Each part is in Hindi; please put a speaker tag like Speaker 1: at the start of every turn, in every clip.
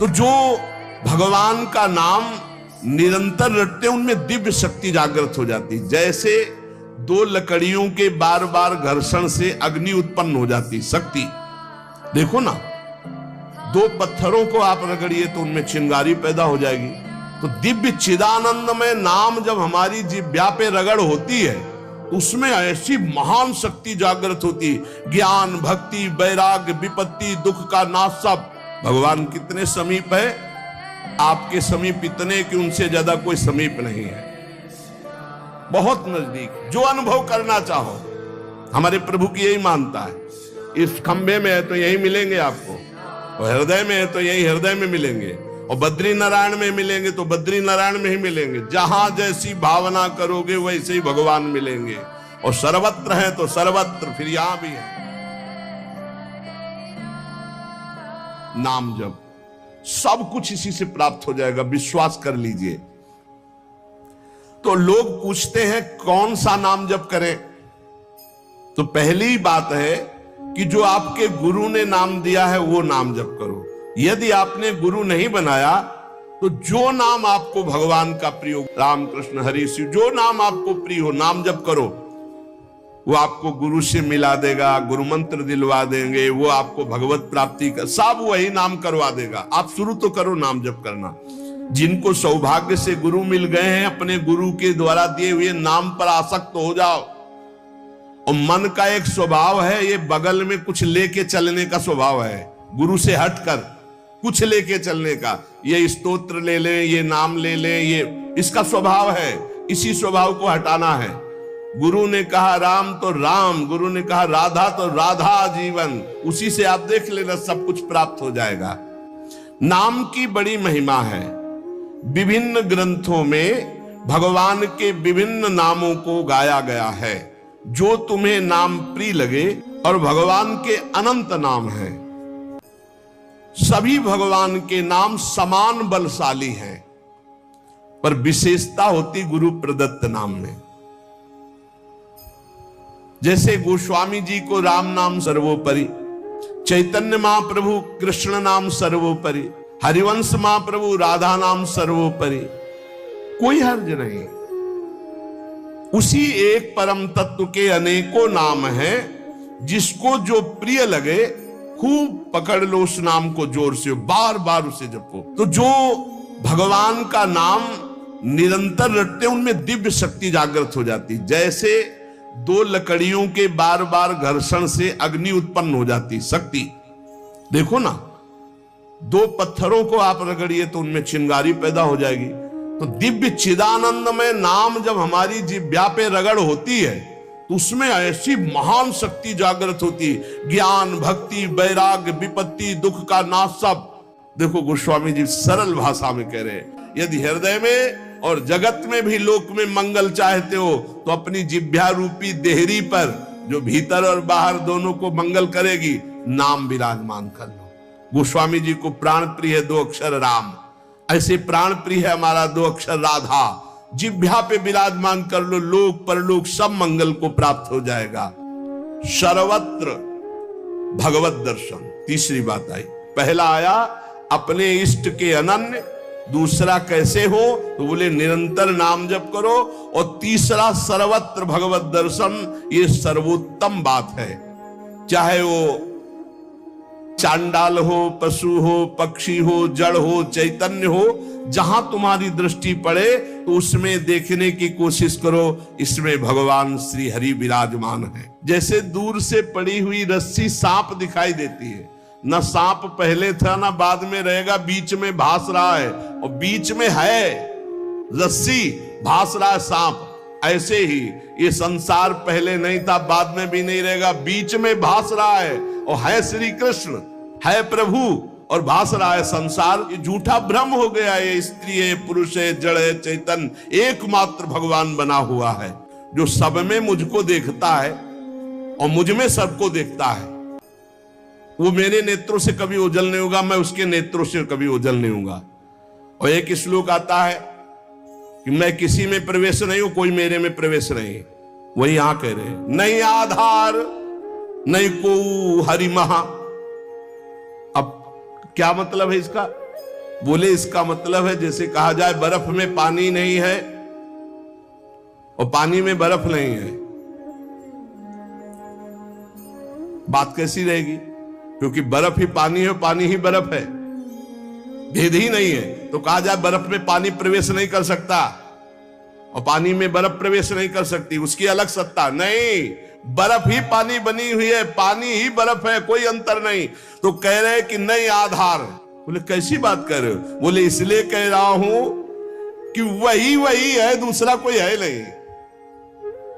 Speaker 1: तो जो भगवान का नाम निरंतर रटते उनमें दिव्य शक्ति जागृत हो जाती। जैसे दो लकड़ियों के बार बार घर्षण से अग्नि उत्पन्न हो जाती शक्ति। देखो ना, दो पत्थरों को आप रगड़िए तो उनमें चिंगारी पैदा हो जाएगी। तो दिव्य चिदानंदमय नाम जब हमारी जिह्वा पे रगड़ होती है तो उसमें ऐसी महान शक्ति जागृत होती। ज्ञान, भक्ति, वैराग्य, विपत्ति, दुख का नाश सब। भगवान कितने समीप है, आपके समीप इतने कि उनसे ज्यादा कोई समीप नहीं है, बहुत नजदीक। जो अनुभव करना चाहो, हमारे प्रभु की यही मानता है। इस खंबे में है तो यही मिलेंगे आपको, और हृदय में है तो यही हृदय में मिलेंगे, और बद्री नारायण में मिलेंगे तो बद्री नारायण में ही मिलेंगे। जहां जैसी भावना करोगे वैसे ही भगवान मिलेंगे। और सर्वत्र है तो सर्वत्र, फिर यहां भी है। नाम जप सब कुछ इसी से प्राप्त हो जाएगा, विश्वास कर लीजिए। तो लोग पूछते हैं कौन सा नाम जप करें, तो पहली बात है कि जो आपके गुरु ने नाम दिया है वो नाम जप करो। यदि आपने गुरु नहीं बनाया तो जो नाम आपको भगवान का प्रिय हो, राम कृष्ण हरि शिव, जो नाम आपको प्रिय हो नाम जप करो। वो आपको गुरु से मिला देगा, गुरु मंत्र दिलवा देंगे, वो आपको भगवत प्राप्ति का सब वही नाम करवा देगा। आप शुरू तो करो नाम जप करना। जिनको सौभाग्य से गुरु मिल गए हैं, अपने गुरु के द्वारा दिए हुए नाम पर आसक्त हो जाओ। और मन का एक स्वभाव है, ये बगल में कुछ लेके चलने का स्वभाव है, गुरु से हटकर कुछ लेके चलने का। ये स्तोत्र ले लें, ये नाम ले लें, ये इसका स्वभाव है। इसी स्वभाव को हटाना है। गुरु ने कहा राम तो राम, गुरु ने कहा राधा तो राधा जीवन, उसी से आप देख लेना सब कुछ प्राप्त हो जाएगा। नाम की बड़ी महिमा है। विभिन्न ग्रंथों में भगवान के विभिन्न नामों को गाया गया है। जो तुम्हें नाम प्रिय लगे, और भगवान के अनंत नाम हैं। सभी भगवान के नाम समान बलशाली हैं, पर विशेषता होती गुरु प्रदत्त नाम में। जैसे गोस्वामी जी को राम नाम सर्वोपरि, चैतन्य महाप्रभु कृष्ण नाम सर्वोपरि, हरिवंश महाप्रभु राधा नाम सर्वोपरि, कोई हर्ज नहीं। उसी एक परम तत्व के अनेकों नाम हैं, जिसको जो प्रिय लगे खूब पकड़ लो उस नाम को, जोर से बार बार उसे जपो। तो जो भगवान का नाम निरंतर रटते उनमें दिव्य शक्ति जागृत हो जाती। जैसे दो लकड़ियों के बार बार घर्षण से अग्नि उत्पन्न हो जाती शक्ति। देखो ना, दो पत्थरों को आप रगड़िए तो उनमें चिंगारी पैदा हो जाएगी। तो दिव्य चिदानंदमय नाम जब हमारी जिह्वा पे रगड़ होती है तो उसमें ऐसी महान शक्ति जागृत होती। ज्ञान, भक्ति, वैराग्य, विपत्ति, दुख का नाश सब। देखो गोस्वामी जी सरल भाषा में कह रहे हैं, यदि हृदय में और जगत में भी लोक में मंगल चाहते हो तो अपनी जिह्वा रूपी देहरी पर, जो भीतर और बाहर दोनों को मंगल करेगी, नाम विराजमान कर लो। गोस्वामी जी को प्राण प्रिय है 2 अक्षर राम, ऐसे प्राण प्रिय है हमारा 2 अक्षर राधा। जिह्वा पे विराजमान कर लो, लोक परलोक सब मंगल को प्राप्त हो जाएगा। सर्वत्र भगवत दर्शन, तीसरी बात आई। पहला आया अपने इष्ट के अनन्य, दूसरा कैसे हो तो बोले निरंतर नाम जप करो, और तीसरा सर्वत्र भगवत दर्शन। ये सर्वोत्तम बात है। चाहे वो चांडाल हो, पशु हो, पक्षी हो, जड़ हो, चैतन्य हो, जहां तुम्हारी दृष्टि पड़े तो उसमें देखने की कोशिश करो, इसमें भगवान श्री हरि विराजमान है। जैसे दूर से पड़ी हुई रस्सी सांप दिखाई देती है, न सांप पहले था ना बाद में रहेगा, बीच में भास रहा है, और बीच में है रस्सी, भास रहा है सांप। ऐसे ही ये संसार पहले नहीं था, बाद में भी नहीं रहेगा, बीच में भास रहा है, और है श्री कृष्ण, है प्रभु, और भास रहा है संसार। ये झूठा भ्रम हो गया। ये स्त्री है, पुरुष है, जड़ है, चैतन्य, एकमात्र भगवान बना हुआ है, जो सब में मुझको देखता है और मुझ में सबको देखता है। वो मेरे नेत्रों से कभी ओझल नहीं होगा, मैं उसके नेत्रों से कभी ओझल नहीं होगा। और एक श्लोक आता है कि मैं किसी में प्रवेश नहीं हूं, कोई मेरे में प्रवेश नहीं। वही यहां कह रहे हैं, नहीं आधार नहीं को हरि महा। अब क्या मतलब है इसका? बोले इसका मतलब है जैसे कहा जाए बर्फ में पानी नहीं है और पानी में बर्फ नहीं है, बात कैसी रहेगी? क्योंकि बर्फ ही पानी है, पानी ही बर्फ है, भेद ही नहीं है। तो कहा जाए बर्फ में पानी प्रवेश नहीं कर सकता और पानी में बर्फ प्रवेश नहीं कर सकती, उसकी अलग सत्ता नहीं, बर्फ ही पानी बनी हुई है, पानी ही बर्फ है, कोई अंतर नहीं। तो कह रहे कि नहीं आधार। बोले कैसी बात कर रहे हो? बोले इसलिए कह रहा हूं कि वही वही है, दूसरा कोई है नहीं।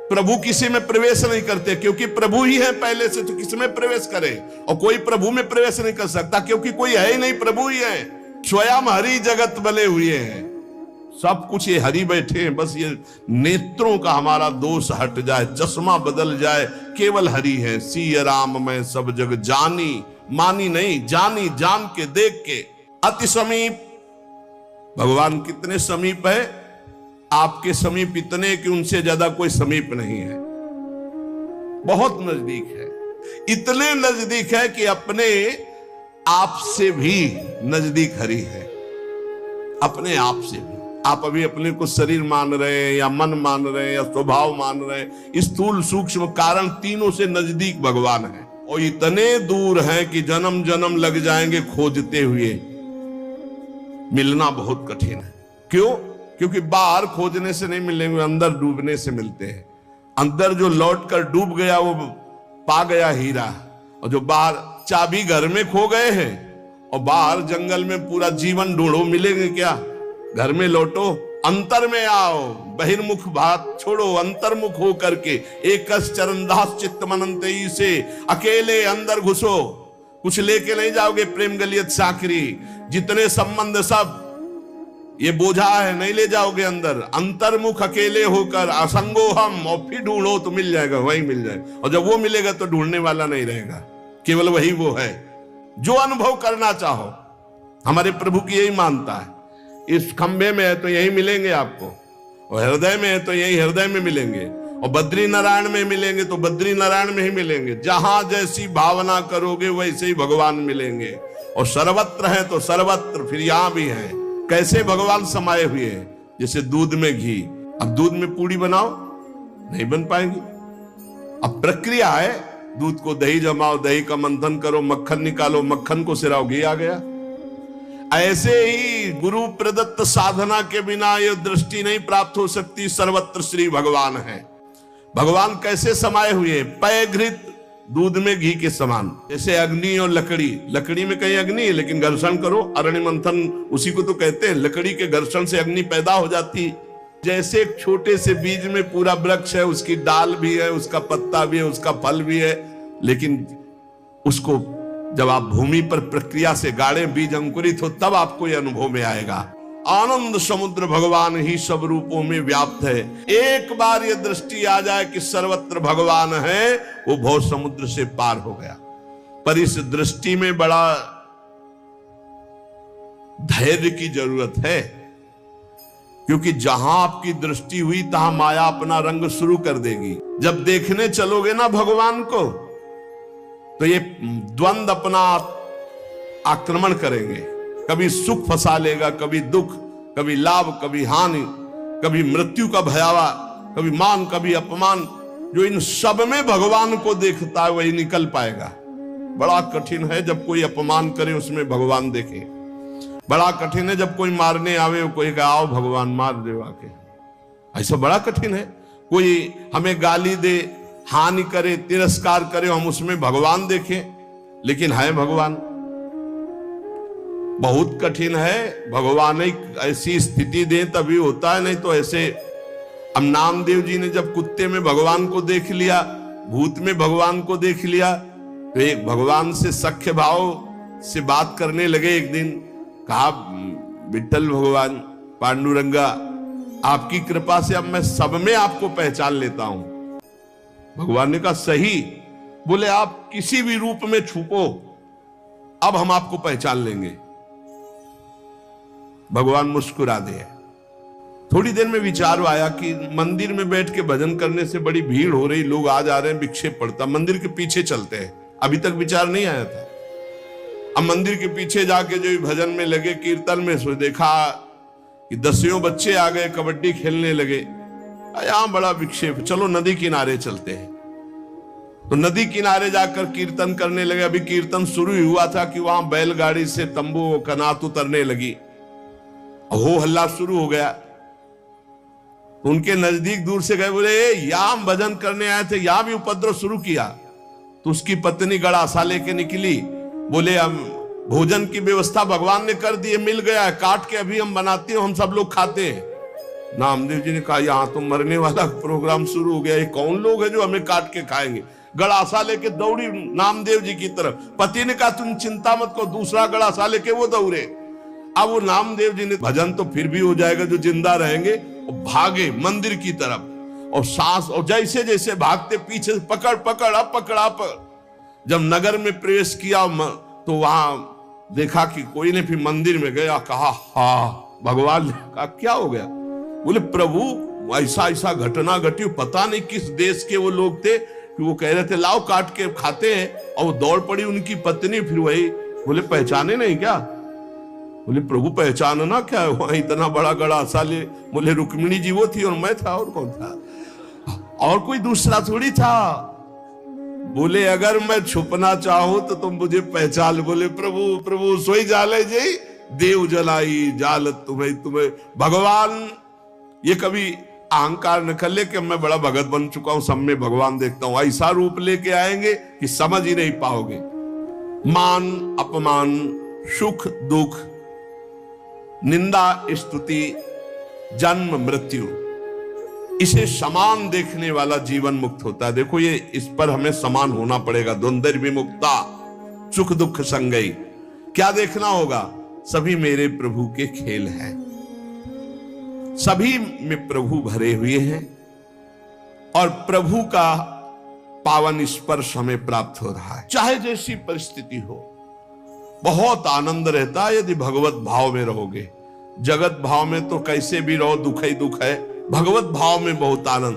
Speaker 1: प्रभु किसी में प्रवेश नहीं करते क्योंकि प्रभु ही है पहले से, तो किसी में प्रवेश करे? और कोई प्रभु में प्रवेश नहीं कर सकता क्योंकि कोई है ही नहीं, प्रभु ही है। स्वयं हरि जगत बने हुए हैं, सब कुछ ये हरि बैठे हैं। बस ये नेत्रों का हमारा दोष हट जाए, चश्मा बदल जाए, केवल हरि है। सिय राम मैं सब जग जानी, मानी नहीं, जानी, जान के देख के। अति समीप, भगवान कितने समीप है? आपके समीप इतने कि उनसे ज्यादा कोई समीप नहीं है, बहुत नजदीक है। इतने नजदीक है कि अपने आप से भी नजदीक हरि है, अपने आप से भी। आप अभी अपने को शरीर मान रहे हैं या मन मान रहे हैं या स्वभाव मान रहे हैं, स्थूल सूक्ष्म कारण तीनों से नजदीक भगवान है। और इतने दूर हैं कि जन्म जन्म लग जाएंगे खोजते हुए, मिलना बहुत कठिन है। क्यों? क्योंकि बाहर खोजने से नहीं मिलेंगे, अंदर डूबने से मिलते हैं। अंदर जो लौट कर डूब गया वो पा गया हीरा, और जो बाहर चाबी घर में खो गए हैं और बाहर जंगल में पूरा जीवन ढूंढो, मिलेंगे क्या? घर में लौटो, अंतर में आओ, बहिर्मुख बात छोड़ो, अंतर्मुख हो करके एक चरणदास चित्त मनंते से अकेले अंदर घुसो। कुछ लेके नहीं जाओगे, प्रेम गलियत साकरी, जितने संबंध सब ये बोझा है, नहीं ले जाओगे अंदर। अंतर्मुख अकेले होकर असंगो हम, और फिर ढूंढो तो मिल जाएगा, वही मिल जाएगा। और जब वो मिलेगा तो ढूंढने वाला नहीं रहेगा, केवल वही वो है जो अनुभव करना चाहो। हमारे प्रभु की यही मानता है, इस खंबे में है तो यही मिलेंगे आपको, और हृदय में है तो यही हृदय में मिलेंगे, और बद्री नारायण में मिलेंगे तो बद्री नारायण में ही मिलेंगे। जहां जैसी भावना करोगे वैसे ही भगवान मिलेंगे। और सर्वत्र है तो सर्वत्र फिर यहां भी है। कैसे भगवान समाये हुए हैं? जैसे दूध में घी। अब दूध में पूड़ी बनाओ, नहीं बन पाएगी। अब प्रक्रिया है, दूध को दही जमाओ, दही का मंथन करो, मक्खन निकालो, मक्खन को सिराओ, घी आ गया। ऐसे ही गुरु प्रदत्त साधना के बिना ये दृष्टि नहीं प्राप्त हो सकती। सर्वत्र श्री भगवान है। भगवान कैसे समाये हुए? पय घृत, दूध में घी के समान। जैसे अग्नि और लकड़ी, लकड़ी में कहीं अग्नि है लेकिन घर्षण करो, अरण्य मंथन उसी को तो कहते हैं। लकड़ी के घर्षण से अग्नि पैदा हो जाती। जैसे एक छोटे से बीज में पूरा वृक्ष है, उसकी डाल भी है, उसका पत्ता भी है, उसका फल भी है, लेकिन उसको जब आप भूमि पर प्रक्रिया से गाड़े, बीज अंकुरित हो, तब आपको यह अनुभव में आएगा। आनंद समुद्र भगवान ही सब रूपों में व्याप्त है। एक बार ये दृष्टि आ जाए कि सर्वत्र भगवान है, वो भव समुद्र से पार हो गया। पर इस दृष्टि में बड़ा धैर्य की जरूरत है, क्योंकि जहां आपकी दृष्टि हुई तहां माया अपना रंग शुरू कर देगी। जब देखने चलोगे ना भगवान को, तो ये द्वंद अपना आक्रमण करेंगे। कभी सुख फंसा लेगा, कभी दुख, कभी लाभ, कभी हानि, कभी मृत्यु का भयावा, कभी मान, कभी अपमान। जो इन सब में भगवान को देखता है वही निकल पाएगा। बड़ा कठिन है जब कोई अपमान करे उसमें भगवान देखे। बड़ा कठिन है जब कोई मारने आवे, कोई कहे आओ भगवान मार दे आके। ऐसा बड़ा कठिन है। कोई हमें गाली दे, हानि करे, तिरस्कार करे, हम उसमें भगवान देखें, लेकिन है भगवान। बहुत कठिन है। भगवान एक ऐसी स्थिति दे तभी होता है, नहीं तो ऐसे। अब नामदेव जी ने जब कुत्ते में भगवान को देख लिया, भूत में भगवान को देख लिया, तो एक भगवान से सख्य भाव से बात करने लगे। एक दिन कहा, विठ्ठल भगवान, पांडुरंगा, आपकी कृपा से अब मैं सब में आपको पहचान लेता हूं। भगवान ने कहा सही। बोले आप किसी भी रूप में छुपो, अब हम आपको पहचान लेंगे। भगवान मुस्कुरा दे। थोड़ी देर में विचार आया कि मंदिर में बैठ के भजन करने से बड़ी भीड़ हो रही, लोग आ जा रहे हैं, विक्षेप पड़ता, मंदिर के पीछे चलते हैं। अभी तक विचार नहीं आया था। अब मंदिर के पीछे जाके जो भजन में लगे, कीर्तन में, सो देखा कि 10 बच्चे आ गए, कबड्डी खेलने लगे। यहां बड़ा विक्षेप, चलो नदी किनारे चलते हैं। तो नदी किनारे जाकर कीर्तन करने लगे। अभी कीर्तन शुरू ही हुआ था कि वहां बैलगाड़ी से तंबू कनात उतरने लगी, हो हल्ला शुरू हो गया। उनके नजदीक दूर से गए, बोले यहां हम भजन करने आए थे, यहां भी उपद्रव शुरू किया। तो उसकी पत्नी गड़ासा लेके निकली, बोले हम भोजन की व्यवस्था भगवान ने कर दी है, मिल गया है, काट के अभी हम बनाते हैं, हम सब लोग खाते हैं। नामदेव जी ने कहा यहां तो मरने वाला प्रोग्राम शुरू हो गया, ये कौन लोग है जो हमें काट के खाएंगे। गड़ासा लेके दौड़ी नामदेव जी की तरफ। पति ने कहा तुम चिंता मत करो, दूसरा गड़ासा लेके वो दौड़े। अब वो नामदेव जी ने भजन तो फिर भी हो जाएगा जो जिंदा रहेंगे, और भागे मंदिर की तरफ। और सांस, और जैसे जैसे भागते पीछे पकड़ पकड़ अब पकड़ा पर जब नगर में प्रवेश किया तो वहां देखा कि कोई ने फिर मंदिर में गया, कहा हा, भगवान ने कहा क्या हो गया। बोले प्रभु ऐसा ऐसा घटना घटी, पता नहीं किस देश के वो लोग थे कि वो कह रहे थे लाओ काट के खाते हैं, और वो दौड़ पड़ी उनकी पत्नी। फिर वही बोले पहचाने नहीं क्या। बोले प्रभु पहचानना क्या है, वहां इतना बड़ा गड़ासा ले। बोले रुक्मिणी जी वो थी और मैं था, और कौन था, और कोई दूसरा थोड़ी था। बोले अगर मैं छुपना चाहूं तो तुम मुझे पहचान। बोले प्रभु प्रभु सोई जाले जी देव जलाई जालत तुम्हें तुम्हें। भगवान ये कभी अहंकार न कर ले कि मैं बड़ा भगत बन चुका हूं, सब में भगवान देखता हूं। ऐसा रूप लेके आएंगे कि समझ ही नहीं पाओगे। मान अपमान, सुख दुख, निंदा स्तुति, जन्म मृत्यु, इसे समान देखने वाला जीवन मुक्त होता है। देखो ये, इस पर हमें समान होना पड़ेगा। द्वंद्व विमुक्ता, सुख दुख संगई। क्या देखना होगा, सभी मेरे प्रभु के खेल हैं, सभी में प्रभु भरे हुए हैं, और प्रभु का पावन स्पर्श हमें प्राप्त हो रहा है। चाहे जैसी परिस्थिति हो, बहुत आनंद रहता है यदि भगवत भाव में रहोगे। जगत भाव में तो कैसे भी रहो दुख ही दुख है, भगवत भाव में बहुत आनंद।